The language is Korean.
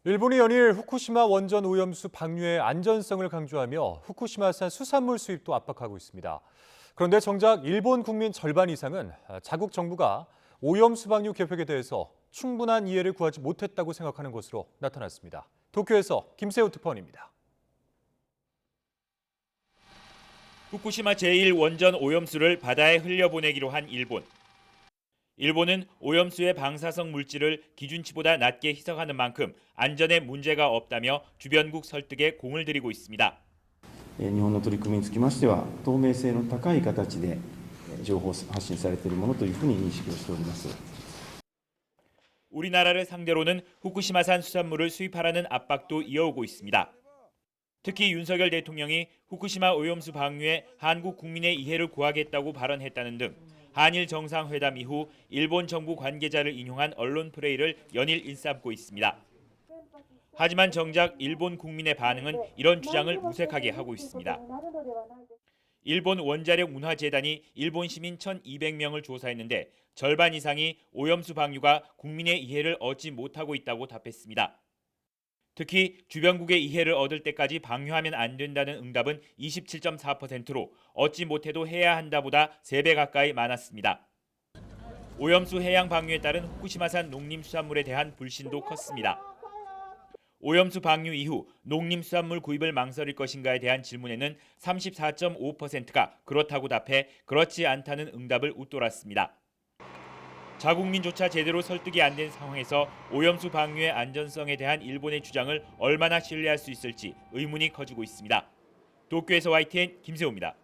일본이 연일 후쿠시마 원전 오염수 방류의 안전성을 강조하며 후쿠시마산 수산물 수입도 압박하고 있습니다. 그런데 정작 일본 국민 절반 이상은 자국 정부가 오염수 방류 계획에 대해서 충분한 이해를 구하지 못했다고 생각하는 것으로 나타났습니다. 도쿄에서 김세호 특파원입니다. 후쿠시마 제1원전 오염수를 바다에 흘려보내기로 한 일본. 일본은 오염수의 방사성 물질을 기준치보다 낮게 희석하는 만큼 안전에 문제가 없다며 주변국 설득에 공을 들이고 있습니다. 日本の取り組みにつきましては透明性の高い形で情報発信されているものというふうに認識をしております。 우리나라를 상대로는 후쿠시마산 수산물을 수입하라는 압박도 이어오고 있습니다. 특히 윤석열 대통령이 후쿠시마 오염수 방류에 한국 국민의 이해를 구하겠다고 발언했다는 등 한일 정상회담 이후 일본 정부 관계자를 인용한 언론 플레이를 연일 일삼고 있습니다. 하지만 정작 일본 국민의 반응은 이런 주장을 무색하게 하고 있습니다. 일본 원자력 문화재단이 일본 시민 1,200명을 조사했는데 절반 이상이 오염수 방류가 국민의 이해를 얻지 못하고 있다고 답했습니다. 특히 주변국의 이해를 얻을 때까지 방류하면 안 된다는 응답은 27.4%로 얻지 못해도 해야 한다보다 3배 가까이 많았습니다. 오염수 해양 방류에 따른 후쿠시마산 농림수산물에 대한 불신도 컸습니다. 오염수 방류 이후 농림수산물 구입을 망설일 것인가에 대한 질문에는 34.5%가 그렇다고 답해 그렇지 않다는 응답을 웃돌았습니다. 자국민조차 제대로 설득이 안 된 상황에서 오염수 방류의 안전성에 대한 일본의 주장을 얼마나 신뢰할 수 있을지 의문이 커지고 있습니다. 도쿄에서 YTN 김세호입니다.